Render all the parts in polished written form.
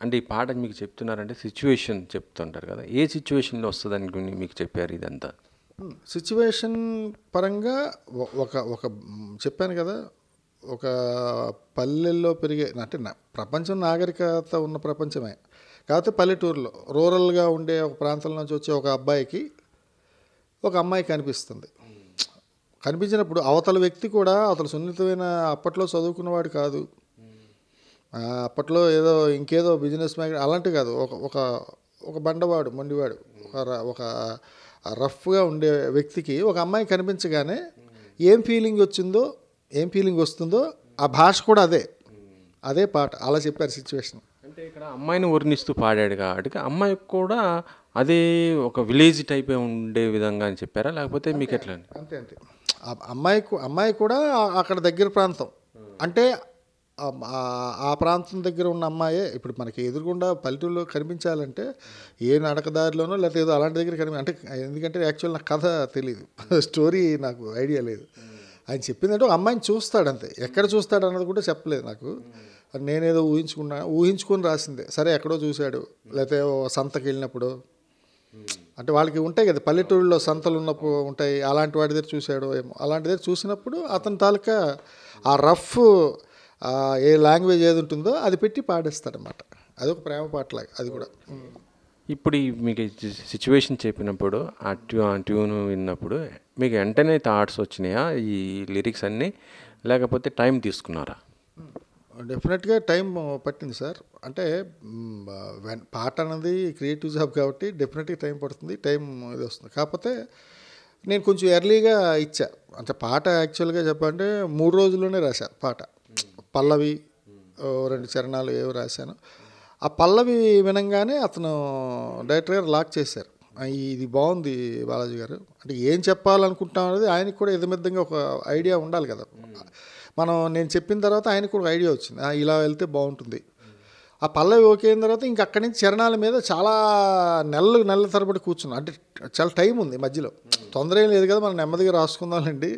అంటే ఈ పాట మీకు చెప్తున్నారంటే సిచ్యువేషన్ చెప్తుంటారు కదా, ఏ సిచ్యువేషన్లో వస్తుందని మీకు చెప్పారు ఇదంతా? సిచ్యువేషన్ పరంగా ఒక ఒక చెప్పాను కదా, ఒక పల్లెల్లో పెరిగే అంటే ప్రపంచం నాగరికత ఉన్న ప్రపంచమే, కాకపోతే పల్లెటూరులో రూరల్గా ఉండే ఒక ప్రాంతం నుంచి వచ్చే ఒక అబ్బాయికి ఒక అమ్మాయి కనిపిస్తుంది. కనిపించినప్పుడు అవతల వ్యక్తి కూడా అతను సున్నితమైన అప్పట్లో చదువుకున్నవాడు కాదు, అప్పట్లో ఏదో ఇంకేదో బిజినెస్ మ్యాన్ అలాంటివి కాదు, ఒక ఒక ఒక బండవాడు మొండివాడు, ఒక రఫ్గా ఉండే వ్యక్తికి ఒక అమ్మాయి కనిపించగానే ఏం ఫీలింగ్ వచ్చిందో, ఏం ఫీలింగ్ వస్తుందో ఆ భాష కూడా అదే పాట. అలా చెప్పారు సిచ్యువేషన్. అంటే ఇక్కడ అమ్మాయిని వర్ణిస్తూ పాడాడు కాబట్టి అమ్మాయికి కూడా అదే ఒక విలేజ్ టైప్ ఉండే విధంగా అని చెప్పారా, లేకపోతే మీకు ఎట్లా? అంతే అంతే. అమ్మాయి కూడా అక్కడ దగ్గర ప్రాంతం, అంటే ఆ ప్రాంతం దగ్గర ఉన్న అమ్మాయే. ఇప్పుడు మనకి ఎదురుగుండా పల్లెటూరులో కనిపించాలంటే ఏ నడకదారిలోనో లేకపోతే ఏదో అలాంటి దగ్గర అంటే ఎందుకంటే యాక్చువల్ నాకు కథ తెలియదు, స్టోరీ నాకు ఐడియా లేదు. ఆయన చెప్పిందంటే ఒక అమ్మాయిని చూస్తాడు అంతే, ఎక్కడ చూస్తాడు అన్నది కూడా చెప్పలేదు నాకు. నేనేదో ఊహించుకొని రాసిందే. సరే ఎక్కడో చూశాడు, లేకపోతే సంతకి వెళ్ళినప్పుడు, అంటే వాళ్ళకి ఉంటాయి కదా పల్లెటూరులో సంతలు ఉన్నప్పుడు ఉంటాయి, అలాంటి వాడి దగ్గర చూశాడు ఏమో, అలాంటి దగ్గర చూసినప్పుడు అతని తాలూకా ఆ రఫ్ ఏ లాంగ్వేజ్ ఏది ఉంటుందో అది పెట్టి పాడేస్తాడనమాట. అదొక ప్రేమ పాటలాగా అది కూడా. ఇప్పుడు మీకు సిచ్యువేషన్ చెప్పినప్పుడు ఆ ట్యూన్ విన్నప్పుడు మీకు వెంటనే థాట్స్ వచ్చినాయా ఈ లిరిక్స్ అన్నీ, లేకపోతే టైం తీసుకున్నారా? డెఫినెట్గా టైం పట్టింది సార్. అంటే పాట అన్నది క్రియేటివ్ జాబ్ కాబట్టి డెఫినెట్గా టైం పడుతుంది, టైం ఇది వస్తుంది. కాకపోతే నేను కొంచెం ఎర్లీగా ఇచ్చా. అంటే పాట యాక్చువల్గా చెప్పాలంటే 3 రోజుల్లోనే రాశా పాట. పల్లవి 2 చరణాలు ఏవో రాశాను. ఆ పల్లవి వినంగానే అతను డైరెక్టర్ గారు లాక్ చేశారు. ఇది బాగుంది బాలాజీ గారు, అంటే ఏం చెప్పాలనుకుంటాం అనేది ఆయనకి కూడా ఇదమిద్దంగా ఒక ఐడియా ఉండాలి కదా. నేను చెప్పిన తర్వాత ఆయనకు కూడా ఐడియా వచ్చింది, ఇలా వెళ్తే బాగుంటుంది. ఆ పల్లవి ఓకే అయిన తర్వాత ఇంక అక్కడి నుంచి చరణాల మీద చాలా నెలల తరబడి కూర్చున్నాం. అంటే చాలా టైం ఉంది మధ్యలో, తొందర ఏం లేదు కదా, మనం నెమ్మదిగా రాసుకుందామండి.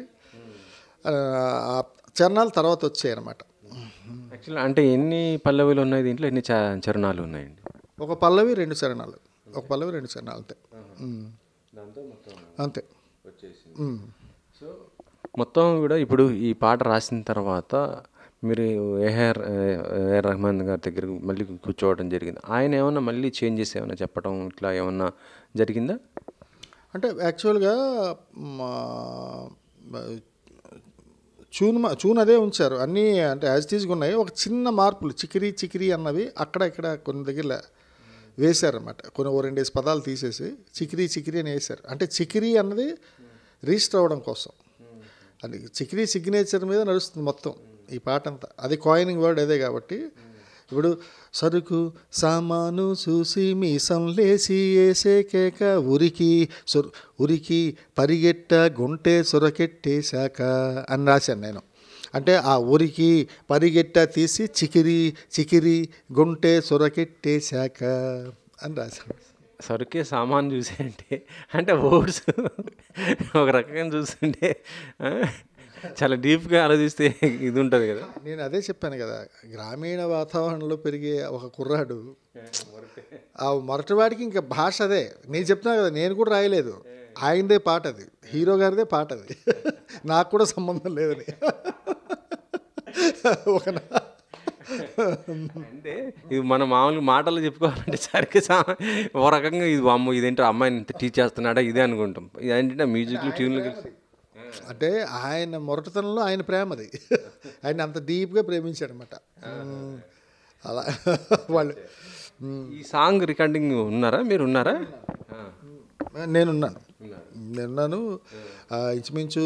ఆ చరణాలు తర్వాత వచ్చాయి అన్నమాట. యాక్చువల్లీ అంటే ఎన్ని పల్లవిలు ఉన్నాయి దీంట్లో, ఎన్ని చరణాలు ఉన్నాయండి? ఒక పల్లవి 2 చరణాలు, ఒక పల్లవి 2 చరణాలు అంతే. అంతే. సో మొత్తం కూడా ఇప్పుడు ఈ పాట రాసిన తర్వాత మీరు ఏఆర్ రెహమాన్ గారి దగ్గర మళ్ళీ కూర్చోవడం జరిగింది. ఆయన ఏమన్నా మళ్ళీ చేంజెస్ ఏమైనా చెప్పడం ఇట్లా ఏమన్నా జరిగిందా? అంటే యాక్చువల్గా చూన్ అదే ఉంచారు అన్నీ, అంటే యాజ్ టీజ్గా ఉన్నాయి. ఒక చిన్న మార్పులు చికిరి అన్నవి అక్కడ ఇక్కడ కొన్ని దగ్గర వేశారన్నమాట. కొన్ని 2 పదాలు తీసేసి చికిరి అని వేశారు. అంటే చికిరి అన్నది రిజిస్టర్ అవ్వడం కోసం, అది చికిరి సిగ్నేచర్ మీద నడుస్తుంది మొత్తం ఈ పాట అంతా. అది కాయినింగ్ వర్డ్ అదే కాబట్టి. ఇప్పుడు సరుకు సామాను చూసి మీసం లేసి వేసే కేక ఉరికి పరిగెట్ట గుంటె సొరకెట్టేశాక అని రాశాను నేను. అంటే ఆ ఉరికి పరిగెట్ట తీసి చికిరి గుంటె సొరకెట్టేశాక అని రాశాను. సరుకే సామాన్ చూసే అంటే ఓట్స్ ఒక రకంగా చూస్తుంటే చాలా డీప్గా ఆలోచిస్తే ఇది ఉంటుంది కదా. నేను అదే చెప్పాను కదా, గ్రామీణ వాతావరణంలో పెరిగే ఒక కుర్రాడు, ఆ మొరటివాడికి ఇంకా భాష అదే. నేను చెప్తున్నా కదా, నేను కూడా రాయలేదు, ఆయనదే పాట అది, హీరో గారిదే పాట అది, నాకు కూడా సంబంధం లేదని. అంటే ఇది మన మామూలుగా మాటలు చెప్పుకోవాలంటే సరికి ఓ రకంగా ఇది అమ్మ ఇదేంటో అమ్మాయిని టీచ్ చేస్తున్నాడా ఇదే అనుకుంటాం. ఇదేంటంటే మ్యూజిక్లు ట్యూన్లు అంటే ఆయన మొరటతనంలో ఆయన ప్రేమ అది, ఆయన అంత డీప్గా ప్రేమించాడనమాట. అలా వాళ్ళు. ఈ సాంగ్ రికార్డింగ్ ఉన్నారా, మీరు ఉన్నారా? నేనున్నాను. ఇంచుమించు